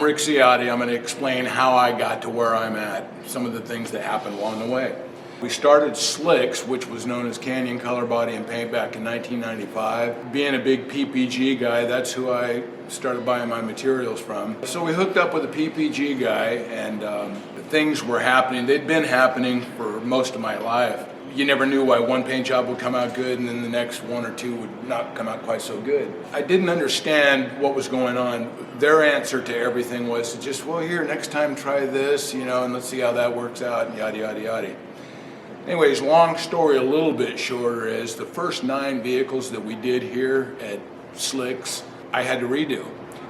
Rick Ciotti. I'm going to explain how I got to where I'm at, some of the things that happened along the way. We started Slix, which was known as Canyon Color Body and Paint, back in 1995. Being a big PPG guy, that's who I started buying my materials from. So we hooked up with a PPG guy, and things were happening. They'd been happening for most of my life. You never knew why one paint job would come out good and then the next one or two would not come out quite so good. I didn't understand what was going on. Their answer to everything was to just, well, here, next time try this, and let's see how that works out, and yada, yada, yada. Anyways, long story a little bit shorter is the first 9 vehicles that we did here at Slix, I had to redo.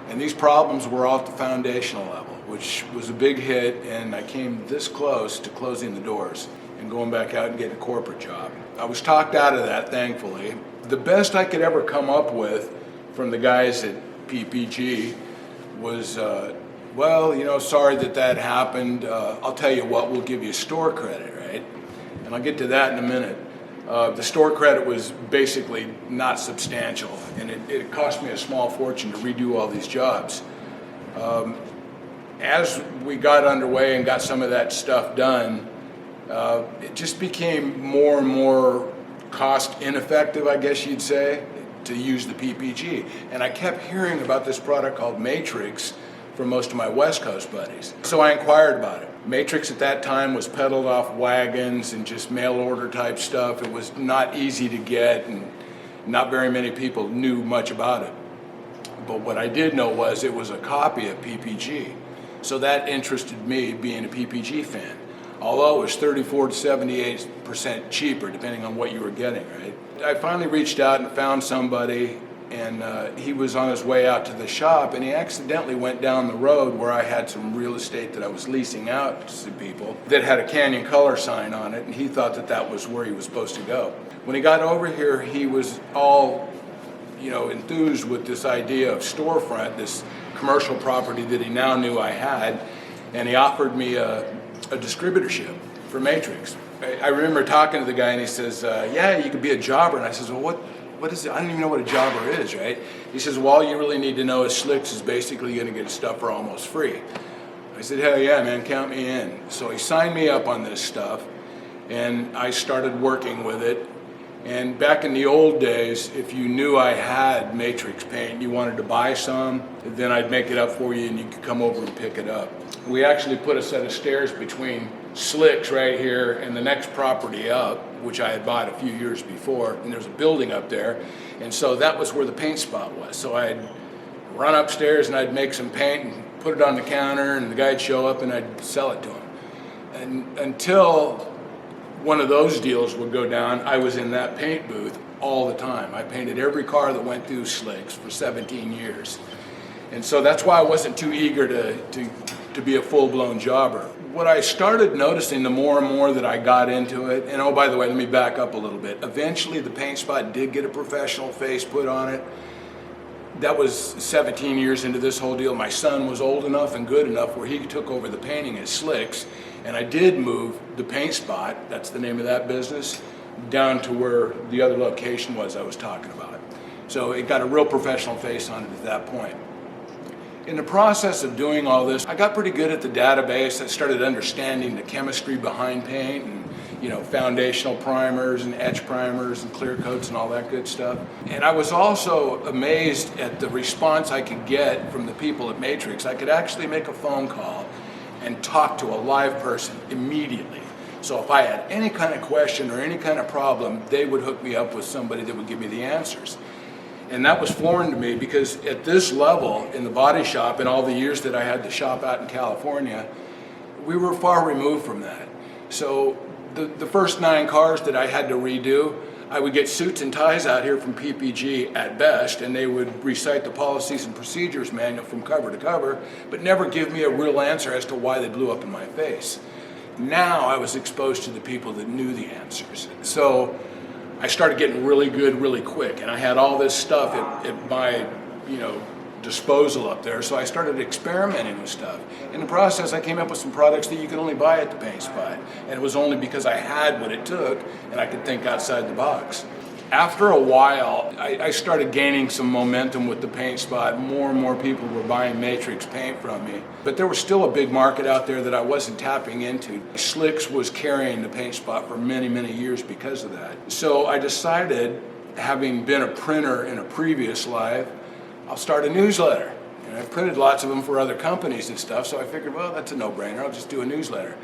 And these problems were all at the foundational level, which was a big hit, and I came this close to closing the doors and going back out and getting a corporate job. I was talked out of that, thankfully. The best I could ever come up with from the guys at PPG was, well, sorry that happened. I'll tell you what, we'll give you store credit, right? And I'll get to that in a minute. The store credit was basically not substantial, and it cost me a small fortune to redo all these jobs. As we got underway and got some of that stuff done, it just became more and more cost ineffective, I guess you'd say, to use the PPG. And I kept hearing about this product called Matrix from most of my West Coast buddies. So I inquired about it. Matrix at that time was peddled off wagons and just mail order type stuff. It was not easy to get, and not very many people knew much about it. But what I did know was it was a copy of PPG. So that interested me, being a PPG fan. Although it was 34 to 78% cheaper, depending on what you were getting, right? I finally reached out and found somebody, and he was on his way out to the shop, and he accidentally went down the road where I had some real estate that I was leasing out to some people that had a Canyon Color sign on it, and he thought that was where he was supposed to go. When he got over here, he was all, enthused with this idea of storefront, this commercial property that he now knew I had, and he offered me a distributorship for Matrix. I remember talking to the guy, and he says, yeah, you could be a jobber. And I says, well, what is it? I don't even know what a jobber is, right? He says, well, all you really need to know is Slix is basically going to get stuff for almost free. I said, hell yeah, man, count me in. So he signed me up on this stuff, and I started working with it. And back in the old days, if you knew I had Matrix paint and you wanted to buy some, then I'd make it up for you and you could come over and pick it up. We actually put a set of stairs between Slix right here and the next property up, which I had bought a few years before, and there's a building up there. And so that was where the paint spot was. So I'd run upstairs and I'd make some paint and put it on the counter, and the guy'd show up and I'd sell it to him. And until one of those deals would go down, I was in that paint booth all the time. I painted every car that went through Slix for 17 years. And so that's why I wasn't too eager to be a full-blown jobber. What I started noticing the more and more that I got into it, and oh, by the way, let me back up a little bit. Eventually the paint spot did get a professional face put on it. That was 17 years into this whole deal. My son was old enough and good enough where he took over the painting at Slix, and I did move the paint spot, that's the name of that business, down to where the other location was I was talking about. So it got a real professional face on it at that point. In the process of doing all this, I got pretty good at the database. I started understanding the chemistry behind paint, and foundational primers and etch primers and clear coats and all that good stuff. And I was also amazed at the response I could get from the people at Matrix. I could actually make a phone call and talk to a live person immediately. So if I had any kind of question or any kind of problem, they would hook me up with somebody that would give me the answers. And that was foreign to me, because at this level in the body shop, in all the years that I had to shop out in California, we were far removed from that. So the first 9 cars that I had to redo, I would get suits and ties out here from PPG at best, and they would recite the policies and procedures manual from cover to cover, but never give me a real answer as to why they blew up in my face. Now I was exposed to the people that knew the answers. So I started getting really good really quick, and I had all this stuff at my disposal up there, so I started experimenting with stuff. In the process, I came up with some products that you can only buy at the paint spot, and it was only because I had what it took and I could think outside the box. After a while, I started gaining some momentum with the Paint Spot. More and more people were buying Matrix paint from me. But there was still a big market out there that I wasn't tapping into. Slix was carrying the Paint Spot for many, many years because of that. So I decided, having been a printer in a previous life, I'll start a newsletter. And I've printed lots of them for other companies and stuff, so I figured, well, that's a no-brainer. I'll just do a newsletter.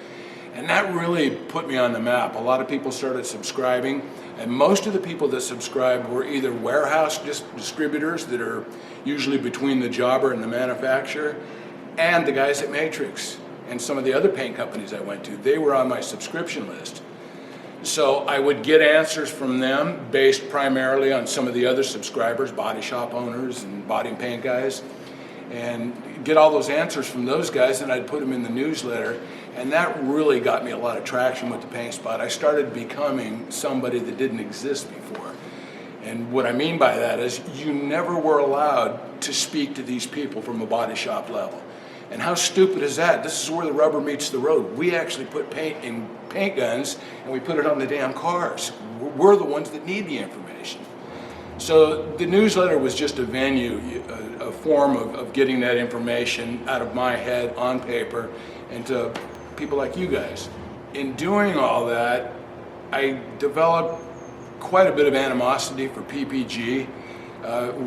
And that really put me on the map. A lot of people started subscribing, and most of the people that subscribed were either warehouse distributors that are usually between the jobber and the manufacturer, and the guys at Matrix and some of the other paint companies I went to. They were on my subscription list. So I would get answers from them based primarily on some of the other subscribers, body shop owners and body and paint guys, and get all those answers from those guys, and I'd put them in the newsletter. And that really got me a lot of traction with the Paint Spot. I started becoming somebody that didn't exist before. And what I mean by that is you never were allowed to speak to these people from a body shop level. And how stupid is that? This is where the rubber meets the road. We actually put paint in paint guns and we put it on the damn cars. We're the ones that need the information. So the newsletter was just a venue, a form of getting that information out of my head on paper and to people like you guys. In doing all that, I developed quite a bit of animosity for PPG.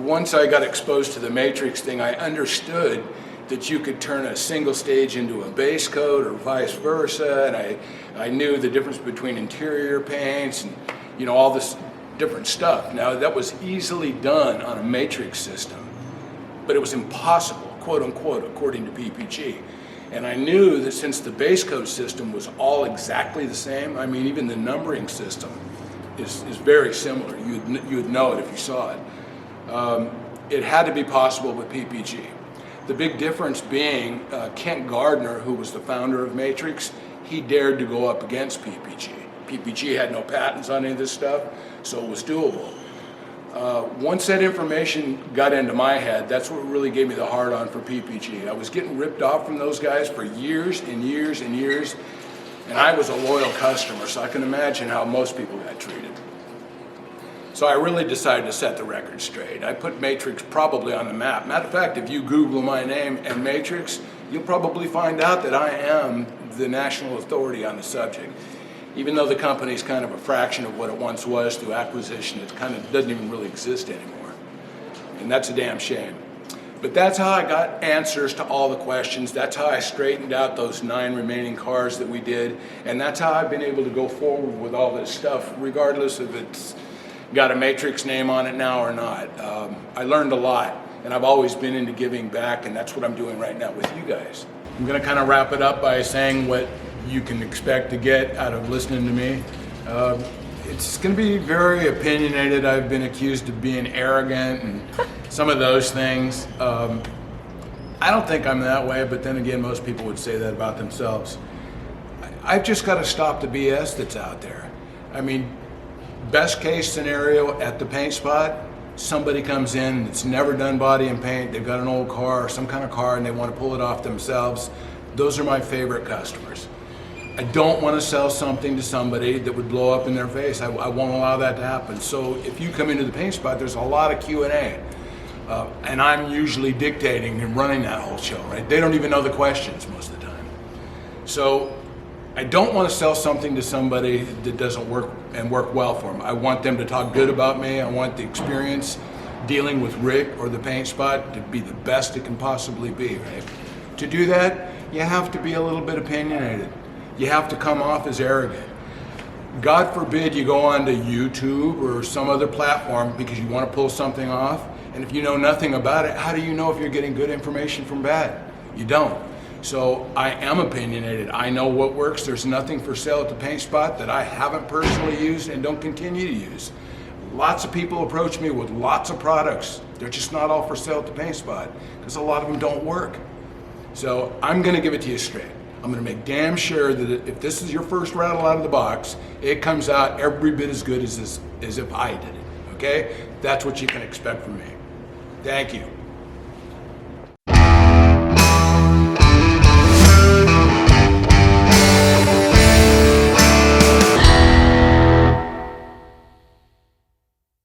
Once I got exposed to the Matrix thing, I understood that you could turn a single stage into a base coat or vice versa, and I knew the difference between interior paints and all this different stuff. Now that was easily done on a Matrix system, but it was impossible, quote unquote, according to PPG. And I knew that since the base coat system was all exactly the same, I mean, even the numbering system is very similar. You would know it if you saw it. It had to be possible with PPG. The big difference being Kent Gardner, who was the founder of Matrix, he dared to go up against PPG. PPG had no patents on any of this stuff, so it was doable. Once that information got into my head, that's what really gave me the hard on for PPG. I was getting ripped off from those guys for years and years and years, and I was a loyal customer, so I can imagine how most people got treated. So I really decided to set the record straight. I put Matrix probably on the map. Matter of fact, if you Google my name and Matrix, you'll probably find out that I am the national authority on the subject. Even though the company's kind of a fraction of what it once was through acquisition, it kind of doesn't even really exist anymore. And that's a damn shame. But that's how I got answers to all the questions. That's how I straightened out those 9 remaining cars that we did. And that's how I've been able to go forward with all this stuff, regardless if it's got a Matrix name on it now or not. I learned a lot, and I've always been into giving back, and that's what I'm doing right now with you guys. I'm gonna kind of wrap it up by saying what you can expect to get out of listening to me. It's going to be very opinionated. I've been accused of being arrogant and some of those things. I don't think I'm that way, but then again, most people would say that about themselves. I've just got to stop the BS that's out there. I mean, best case scenario at the Paint Spot, somebody comes in that's never done body and paint, they've got an old car or some kind of car and they want to pull it off themselves. Those are my favorite customers. I don't want to sell something to somebody that would blow up in their face. I won't allow that to happen. So if you come into the Paint Spot, there's a lot of Q&A. And I'm usually dictating and running that whole show, right? They don't even know the questions most of the time. So I don't want to sell something to somebody that doesn't work and work well for them. I want them to talk good about me. I want the experience dealing with Rick or the Paint Spot to be the best it can possibly be, right? To do that, you have to be a little bit opinionated. You have to come off as arrogant. God forbid you go on to YouTube or some other platform because you want to pull something off, and if you know nothing about it, how do you know if you're getting good information from bad? You don't. So I am opinionated. I know what works. There's nothing for sale at the Paint Spot that I haven't personally used and don't continue to use. Lots of people approach me with lots of products. They're just not all for sale at the Paint Spot because a lot of them don't work. So I'm going to give it to you straight. I'm going to make damn sure that if this is your first rattle out of the box, it comes out every bit as good as if I did it, okay? That's what you can expect from me. Thank you.